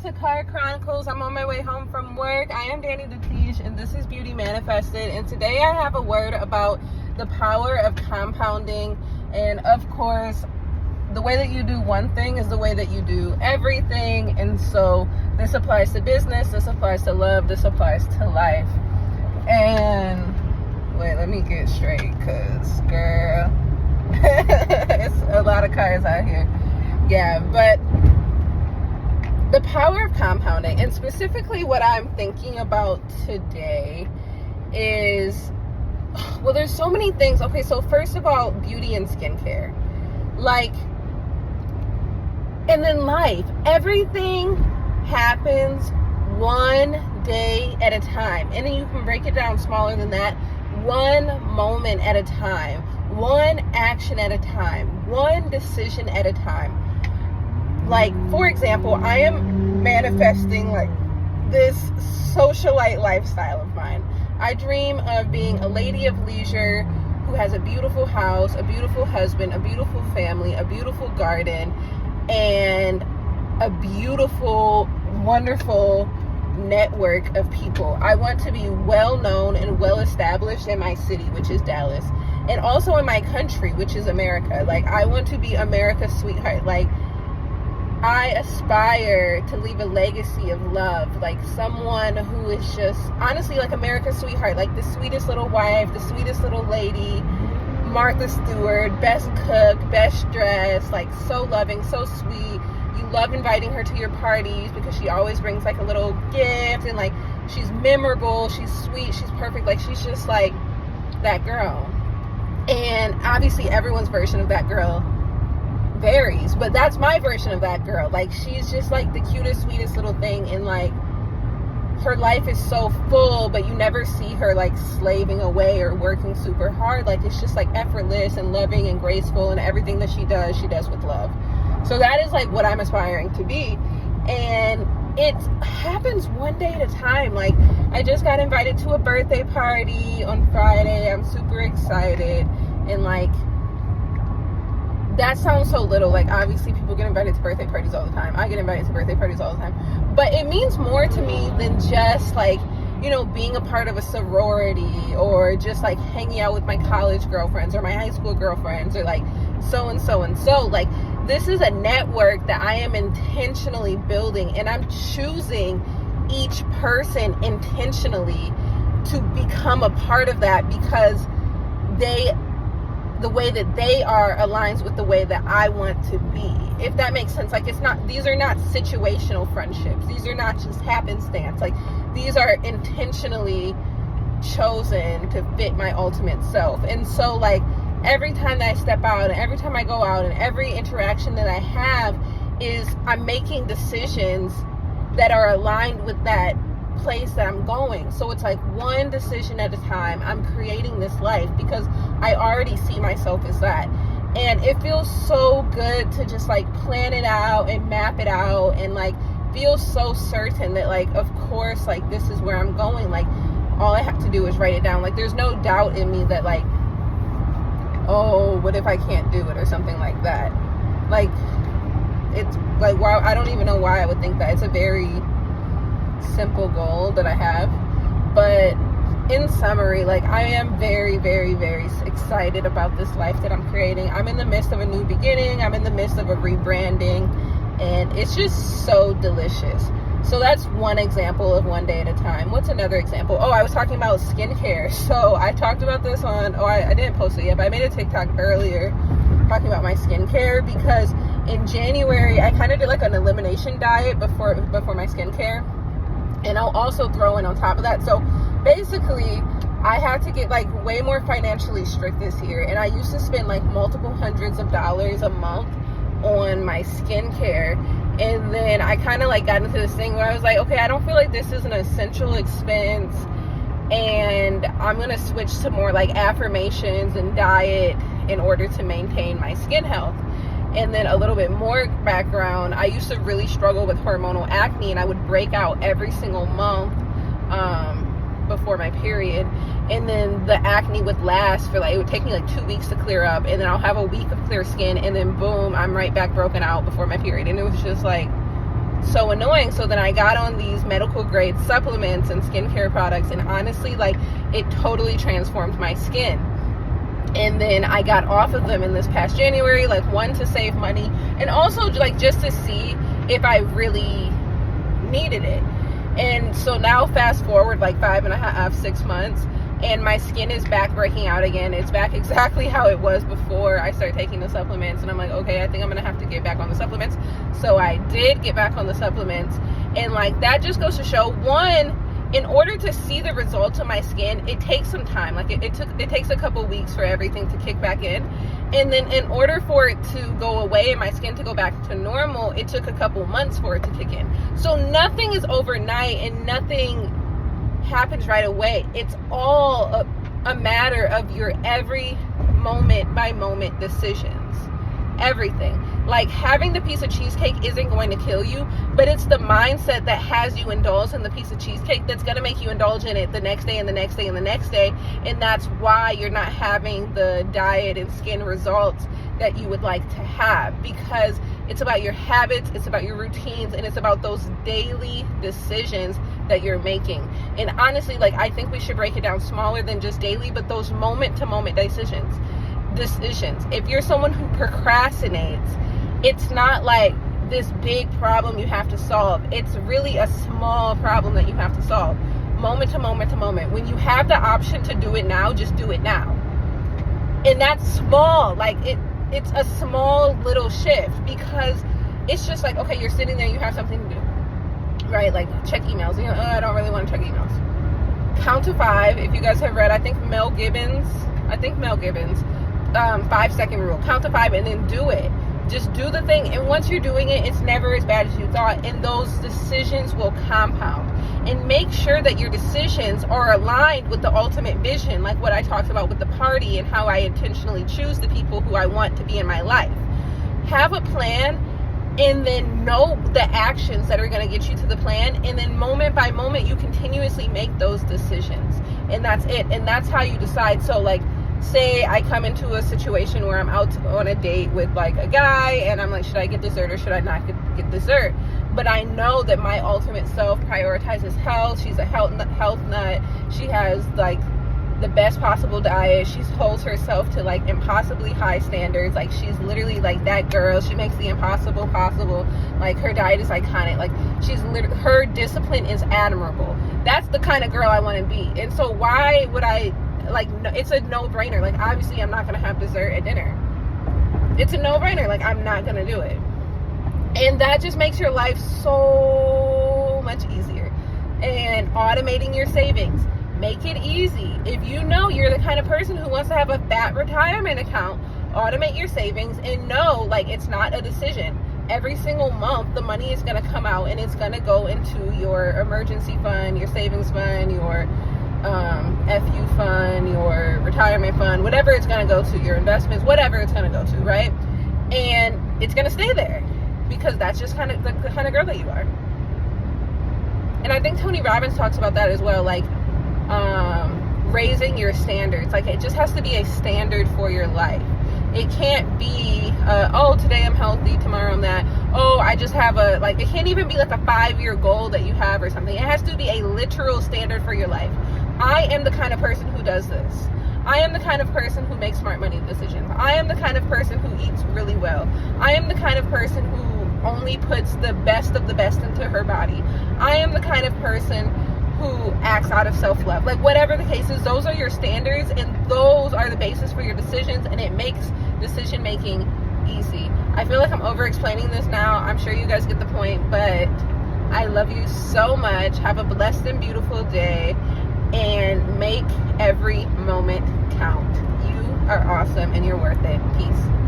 to Car Chronicles. I'm on my way home from work. I am Danny Detiche, and this is Beauty Manifested. And today I have a word about the power of compounding. And of course, the way that you do one thing is the way that you do everything. And so this applies to business, this applies to love, this applies to life. And wait, let me get straight, because girl, it's a lot of cars out here. Yeah, but the power of compounding, and specifically what I'm thinking about today is, well, there's so many things. Okay, so first of all, beauty and skincare. And then life. Everything happens one day at a time. And then you can break it down smaller than that. One moment at a time. One action at a time. One decision at a time. For example, I am manifesting this socialite lifestyle of mine. I dream of being a lady of leisure who has a beautiful house, a beautiful husband, a beautiful family, a beautiful garden, and a beautiful, wonderful network of people. I want to be well known and well established in my city, which is Dallas, and also in my country, which is America. I want to be America's sweetheart. I aspire to leave a legacy of love, someone who is just honestly America's sweetheart, the sweetest little wife, the sweetest little lady, Martha Stewart, best cook, best dressed, so loving, so sweet. You love inviting her to your parties because she always brings a little gift, and she's memorable, she's sweet, she's perfect, she's just that girl. And obviously everyone's version of that girl varies, but that's my version of that girl. She's just the cutest, sweetest little thing, and her life is so full, but you never see her slaving away or working super hard. It's just effortless and loving and graceful, and everything that she does with love. So that is what I'm aspiring to be, and it happens one day at a time. I just got invited to a birthday party on Friday. I'm super excited, and that sounds so little. Obviously people get invited to birthday parties all the time. I get invited to birthday parties all the time. But it means more to me than just being a part of a sorority, or just hanging out with my college girlfriends or my high school girlfriends, or so and so and so. This is a network that I am intentionally building, and I'm choosing each person intentionally to become a part of that, because the way that they are aligns with the way that I want to be, if that makes sense. These are not situational friendships. These are not just happenstance. These are intentionally chosen to fit my ultimate self. And so every time that I step out, and every time I go out, and every interaction that I have, is I'm making decisions that are aligned with that place that I'm going. So it's one decision at a time. I'm creating this life because I already see myself as that, and it feels so good to just plan it out and map it out, and feel so certain that of course this is where I'm going. All I have to do is write it down. There's no doubt in me that oh, what if I can't do it, or something like that. It's wow, I don't even know why I would think that. It's a very simple goal that I have. But in summary, I am very, very, very excited about this life that I'm creating. I'm in the midst of a new beginning. I'm in the midst of a rebranding, and it's just so delicious. So that's one example of one day at a time. What's another example? Oh, I was talking about skincare. So I talked about this on, I didn't post it yet, but I made a TikTok earlier talking about my skincare, because in January I kind of did an elimination diet before my skincare. And I'll also throw in on top of that. So basically, I had to get way more financially strict this year. And I used to spend multiple hundreds of dollars a month on my skincare. And then I kind of got into this thing where I was okay, I don't feel this is an essential expense. And I'm going to switch to more affirmations and diet in order to maintain my skin health. And then a little bit more background, I used to really struggle with hormonal acne, and I would break out every single month before my period. And then the acne would last for it would take me 2 weeks to clear up, and then I'll have a week of clear skin, and then boom, I'm right back broken out before my period. And it was just so annoying. So then I got on these medical grade supplements and skincare products, and honestly, like, it totally transformed my skin. And then I got off of them in this past January, like, one, to save money, and also like just to see if I really needed it. And so now fast forward like 5.5, 6 months, and my skin is back breaking out again. It's back exactly how it was before I started taking the supplements. And I'm like, okay, I think I'm gonna have to get back on the supplements. So I did get back on the supplements, and like, that just goes to show, one, in order to see the results of my skin, it takes some time. Like, it takes a couple weeks for everything to kick back in. And then in order for it to go away and my skin to go back to normal, it took a couple months for it to kick in. So nothing is overnight and nothing happens right away. It's all a matter of your every moment by moment decisions. Everything. Like, having the piece of cheesecake isn't going to kill you, but it's the mindset that has you indulge in the piece of cheesecake that's going to make you indulge in it the next day and the next day and the next day. And that's why you're not having the diet and skin results that you would like to have, because it's about your habits, it's about your routines, and it's about those daily decisions that you're making. And honestly, like, I think we should break it down smaller than just daily, but those moment to moment decisions. If you're someone who procrastinates, it's not like this big problem you have to solve. It's really a small problem that you have to solve. Moment to moment to moment. When you have the option to do it now, just do it now. And that's small. Like, it's a small little shift, because it's just like, okay, you're sitting there, you have something to do, right? Like, check emails. You know, I don't really want to check emails. Count to 5. If you guys have read, I think Mel Gibbons, 5-second rule. Count to 5 and then do it. Just do the thing. And once you're doing it, it's never as bad as you thought. And those decisions will compound. And make sure that your decisions are aligned with the ultimate vision, like what I talked about with the party and how I intentionally choose the people who I want to be in my life. Have a plan, and then know the actions that are going to get you to the plan. And then moment by moment, you continuously make those decisions. And that's it. And that's how you decide. So, like, say I come into a situation where I'm out on a date with like a guy, and I'm like, should I get dessert or should I not get dessert? But I know that my ultimate self prioritizes health. She's a health nut. She has like the best possible diet. She holds herself to like impossibly high standards. Like, she's literally like that girl. She makes the impossible possible. Like, her diet is iconic. Like, her discipline is admirable. That's the kind of girl I want to be. And so why would I, like, it's a no-brainer. Like, obviously I'm not going to have dessert at dinner. It's a no-brainer. Like, I'm not going to do it. And that just makes your life so much easier. And automating your savings. Make it easy. If you know you're the kind of person who wants to have a fat retirement account, automate your savings and know, like, it's not a decision. Every single month, the money is going to come out and it's going to go into your emergency fund, your savings fund, your FU fund, your retirement fund, whatever it's going to go to, your investments, whatever it's going to go to, right? And it's going to stay there, because that's just kind of the kind of girl that you are. And I think Tony Robbins talks about that as well, like raising your standards. Like, it just has to be a standard for your life. It can't be, oh, today I'm healthy, tomorrow I'm that. Oh, I just have it can't even be like a 5-year goal that you have or something. It has to be a literal standard for your life. I am the kind of person who does this. I am the kind of person who makes smart money decisions. I am the kind of person who eats really well. I am the kind of person who only puts the best of the best into her body. I am the kind of person who acts out of self-love. Like, whatever the case is, those are your standards, and those are the basis for your decisions, and it makes decision making easy. I feel like I'm over explaining this now. I'm sure you guys get the point, but I love you so much. Have a blessed and beautiful day, and make every moment count. You are awesome and you're worth it. Peace.